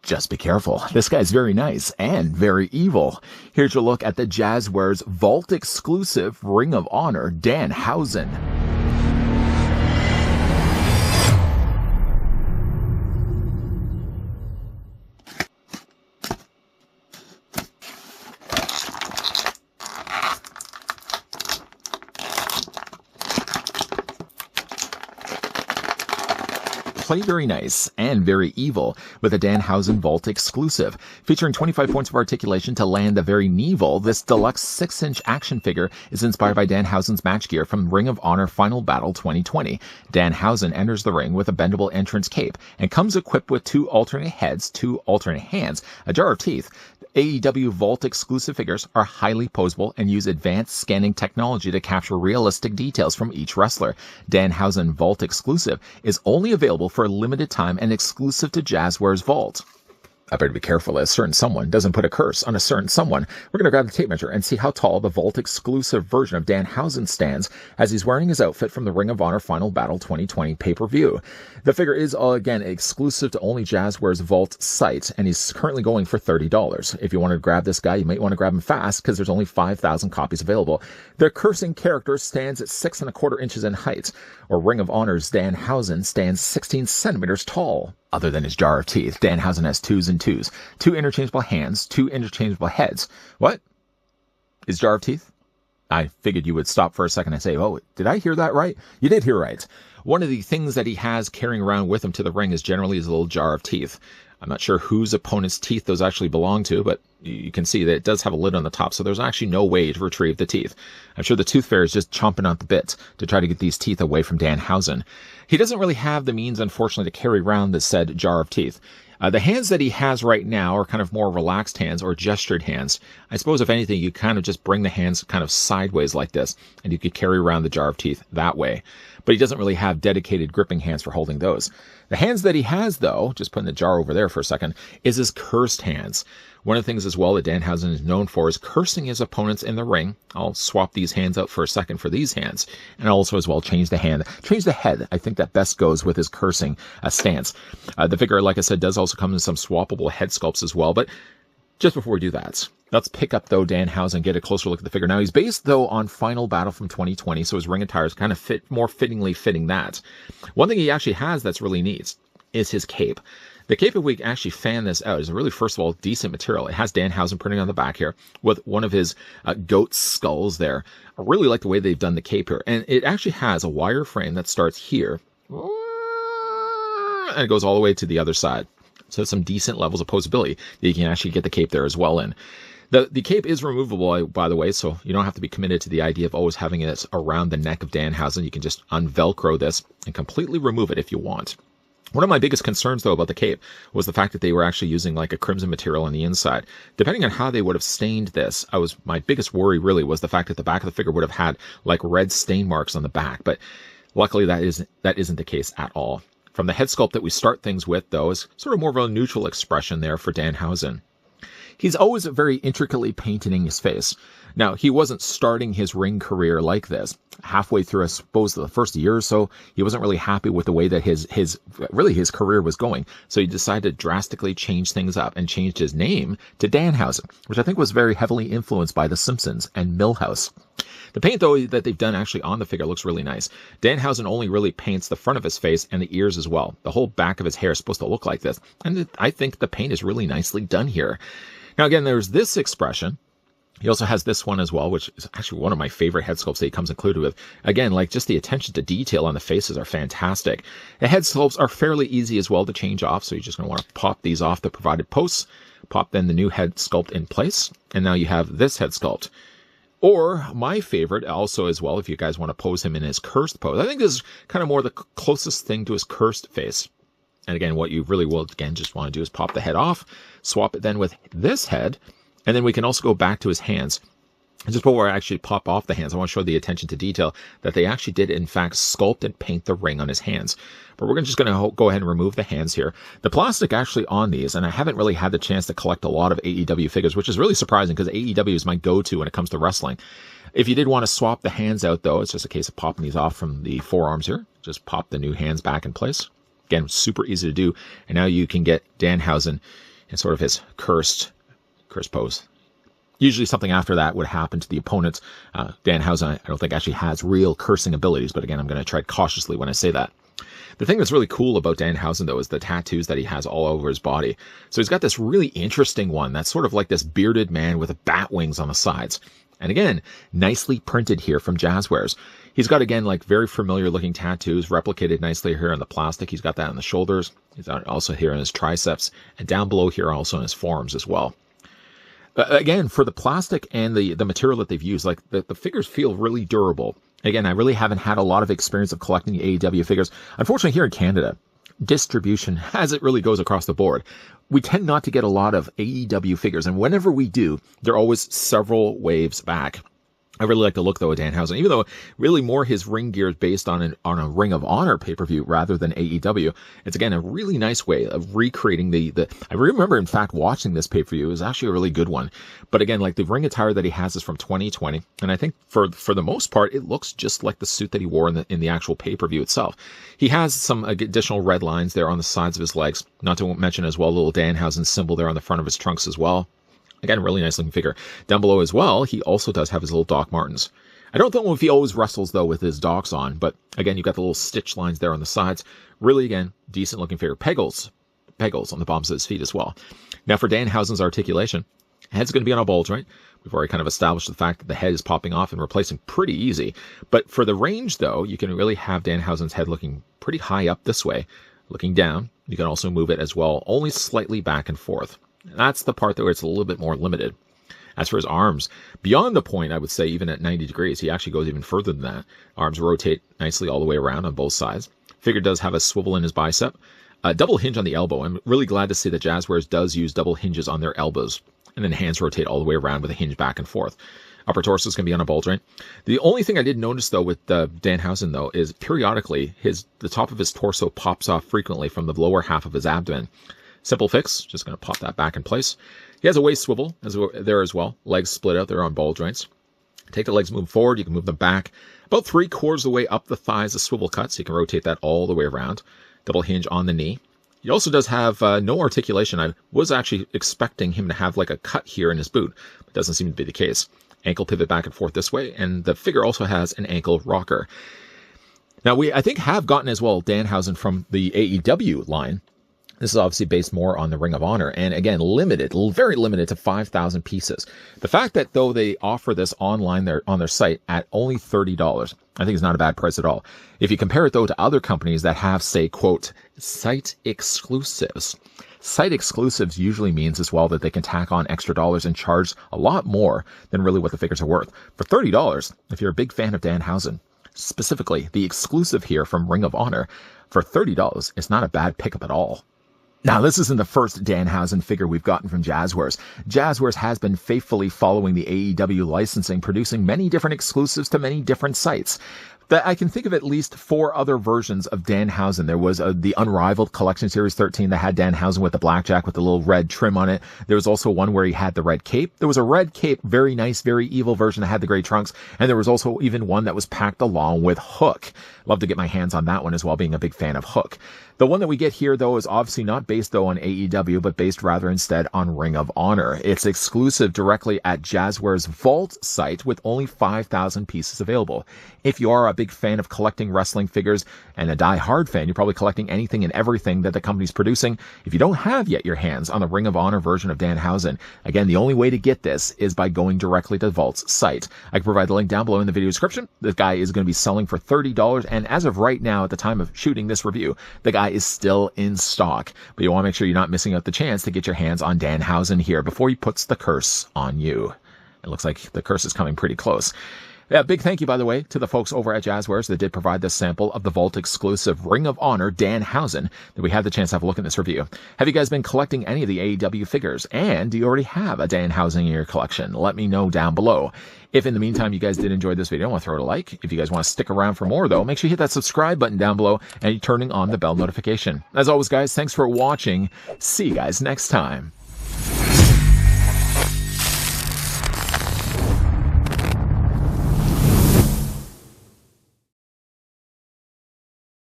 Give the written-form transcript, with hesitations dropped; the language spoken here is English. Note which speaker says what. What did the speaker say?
Speaker 1: Just be careful. This guy's very nice and very evil. Here's your look at the Jazwares Vault exclusive Ring of Honor Danhausen. Play very nice and very evil with a Danhausen Vault exclusive. Featuring 25 points of articulation to land the very Knievel, this deluxe 6-inch action figure is inspired by Danhausen's match gear from Ring of Honor Final Battle 2020. Danhausen enters the ring with a bendable entrance cape and comes equipped with 2 alternate heads, 2 alternate hands, a jar of teeth. AEW Vault exclusive figures are highly posable and use advanced scanning technology to capture realistic details from each wrestler. Danhausen Vault exclusive is only available for a limited time and exclusive to Jazwares Vault. I better be careful that a certain someone doesn't put a curse on a certain someone. We're going to grab the tape measure and see how tall the Vault exclusive version of Danhausen stands as he's wearing his outfit from the Ring of Honor Final Battle 2020 pay-per-view. The figure is, again, exclusive to only Jazwares Vault site, and he's currently going for $30. If you want to grab this guy, you might want to grab him fast because there's only 5,000 copies available. The cursing character stands at 6¼ inches in height, or Ring of Honor's Danhausen stands 16 centimeters tall. Other than his jar of teeth, Danhausen has 2s and 2s, 2 interchangeable hands, 2 interchangeable heads. What? His jar of teeth? I figured you would stop for a second and say, oh, did I hear that right? You did hear right. One of the things that he has carrying around with him to the ring is generally his little jar of teeth. I'm not sure whose opponent's teeth those actually belong to, but you can see that it does have a lid on the top, so there's actually no way to retrieve the teeth. I'm sure the tooth fairy is just chomping at the bit to try to get these teeth away from Danhausen. He doesn't really have the means, unfortunately, to carry around the said jar of teeth. The hands that he has right now are kind of more relaxed hands or gestured hands. I suppose, if anything, you kind of just bring the hands kind of sideways like this, and you could carry around the jar of teeth that way. But he doesn't really have dedicated gripping hands for holding those. The hands that he has, though, just putting the jar over there for a second, is his cursed hands. One of the things as well that Danhausen is known for is cursing his opponents in the ring. I'll swap these hands out for a second for these hands, and also as well change the head. I think that best goes with his cursing stance. The figure, like I said, does also come in some swappable head sculpts as well, but just before we do that, let's pick up, though, Danhausen and get a closer look at the figure. Now, he's based, though, on Final Battle from 2020, so his ring attire is kind of more fittingly fitting that. One thing he actually has that's really neat is his cape. The cape, if we actually fan this out, is a really, first of all, decent material. It has Danhausen printing on the back here with one of his goat skulls there. I really like the way they've done the cape here. And it actually has a wire frame that starts here, and it goes all the way to the other side. So some decent levels of posability that you can actually get the cape there as well in. The cape is removable, by the way, so you don't have to be committed to the idea of always having it around the neck of Danhausen. You can just unvelcro this and completely remove it if you want. One of my biggest concerns, though, about the cape was the fact that they were actually using like a crimson material on the inside. Depending on how they would have stained this, my biggest worry really was the fact that the back of the figure would have had like red stain marks on the back. But luckily that isn't the case at all. From the head sculpt that we start things with, though, is sort of more of a neutral expression there for Danhausen. He's always very intricately painting his face. Now, he wasn't starting his ring career like this. Halfway through, I suppose, the first year or so, he wasn't really happy with the way that his career was going. So he decided to drastically change things up and changed his name to Danhausen, which I think was very heavily influenced by The Simpsons and Milhouse. The paint, though, that they've done actually on the figure looks really nice. Danhausen only really paints the front of his face and the ears as well. The whole back of his hair is supposed to look like this. And I think the paint is really nicely done here. Now, again, there's this expression. He also has this one as well, which is actually one of my favorite head sculpts that he comes included with. Again, like just the attention to detail on the faces are fantastic. The head sculpts are fairly easy as well to change off, so you're just going to want to pop these off the provided posts, pop then the new head sculpt in place, and now you have this head sculpt. Or my favorite also as well, if you guys want to pose him in his cursed pose. I think this is kind of more the closest thing to his cursed face. And again, what you really will, again, just want to do is pop the head off, swap it then with this head, and then we can also go back to his hands. And just before I actually pop off the hands, I want to show the attention to detail that they actually did, in fact, sculpt and paint the ring on his hands. But we're just going to go ahead and remove the hands here. The plastic actually on these, and I haven't really had the chance to collect a lot of AEW figures, which is really surprising because AEW is my go-to when it comes to wrestling. If you did want to swap the hands out, though, it's just a case of popping these off from the forearms here. Just pop the new hands back in place. Again, super easy to do. And now you can get Danhausen and sort of his cursed pose. Usually something after that would happen to the opponent. Danhausen, I don't think actually has real cursing abilities, but again, I'm going to tread cautiously when I say that. The thing that's really cool about Danhausen, though, is the tattoos that he has all over his body. So he's got this really interesting one that's sort of like this bearded man with bat wings on the sides. And again, nicely printed here from Jazwares. He's got, again, like very familiar looking tattoos replicated nicely here on the plastic. He's got that on the shoulders. He's got also here on his triceps, and down below here also on his forearms as well. Again, for the plastic and the material that they've used, like the figures feel really durable. Again, I really haven't had a lot of experience of collecting AEW figures. Unfortunately, here in Canada, distribution, as it really goes across the board, we tend not to get a lot of AEW figures. And whenever we do, they're always several waves back. I really like the look, though, of Danhausen, even though really more his ring gear is based on a Ring of Honor pay-per-view rather than AEW. It's, again, a really nice way of recreating I remember, in fact, watching this pay-per-view. It was actually a really good one. But again, like the ring attire that he has is from 2020. And I think for the most part, it looks just like the suit that he wore in the actual pay-per-view itself. He has some additional red lines there on the sides of his legs. Not to mention as well, a little Danhausen symbol there on the front of his trunks as well. Again, really nice looking figure. Down below as well, he also does have his little Doc Martens. I don't know if he always wrestles, though, with his Docs on, but again, you've got the little stitch lines there on the sides. Really, again, decent looking figure. Pegals on the bottoms of his feet as well. Now, for Danhausen's articulation, head's going to be on a ball joint. We've already kind of established the fact that the head is popping off and replacing pretty easy. But for the range, though, you can really have Danhausen's head looking pretty high up this way. Looking down, you can also move it as well, only slightly back and forth. That's the part where it's a little bit more limited. As for his arms, beyond the point, I would say even at 90 degrees, he actually goes even further than that. Arms rotate nicely all the way around on both sides. Figure does have a swivel in his bicep. A double hinge on the elbow. I'm really glad to see that Jazwares does use double hinges on their elbows. And then hands rotate all the way around with a hinge back and forth. Upper torso is going to be on a ball joint. The only thing I did notice, though, with Danhausen, though, is periodically the top of his torso pops off frequently from the lower half of his abdomen. Simple fix, just going to pop that back in place. He has a waist swivel there as well. Legs split out there on ball joints. Take the legs, move forward. You can move them back. About 3/4 of the way up the thighs, a swivel cut, so you can rotate that all the way around. Double hinge on the knee. He also does have no articulation. I was actually expecting him to have like a cut here in his boot. But it doesn't seem to be the case. Ankle pivot back and forth this way. And the figure also has an ankle rocker. Now, I think, have gotten as well Danhausen from the AEW line. This is obviously based more on the Ring of Honor, and again, very limited to 5,000 pieces. The fact that, though, they offer this online on their site at only $30, I think is not a bad price at all. If you compare it, though, to other companies that have, say, quote, site exclusives. Site exclusives usually means as well that they can tack on extra dollars and charge a lot more than really what the figures are worth. For $30, if you're a big fan of Danhausen, specifically the exclusive here from Ring of Honor, for $30, it's not a bad pickup at all. Now, this isn't the first Danhausen figure we've gotten from Jazwares. Jazwares has been faithfully following the AEW licensing, producing many different exclusives to many different sites. I can think of at least 4 other versions of Danhausen. There was the Unrivaled Collection Series 13 that had Danhausen with the blackjack with the little red trim on it. There was also one where he had the red cape. There was a red cape, very nice, very evil version that had the gray trunks. And there was also even one that was packed along with Hook. Love to get my hands on that one as well, being a big fan of Hook. The one that we get here, though, is obviously not based, though, on AEW, but based rather instead on Ring of Honor. It's exclusive directly at Jazwares' Vault site with only 5,000 pieces available. If you are a big fan of collecting wrestling figures and a die-hard fan, you're probably collecting anything and everything that the company's producing. If you don't have yet your hands on the Ring of Honor version of Danhausen, again, the only way to get this is by going directly to Vault's site. I can provide the link down below in the video description. This guy is going to be selling for $30, and as of right now, at the time of shooting this review, the guy is still in stock. But you want to make sure you're not missing out the chance to get your hands on Danhausen here before he puts the curse on you. It looks like the curse is coming pretty close. Yeah, big thank you, by the way, to the folks over at Jazwares that did provide this sample of the Vault exclusive Ring of Honor Danhausen that we had the chance to have a look in this review. Have you guys been collecting any of the AEW figures? And do you already have a Danhausen in your collection? Let me know down below. If in the meantime you guys did enjoy this video, I want to throw it a like. If you guys want to stick around for more, though, make sure you hit that subscribe button down below and turning on the bell notification. As always, guys, thanks for watching. See you guys next time.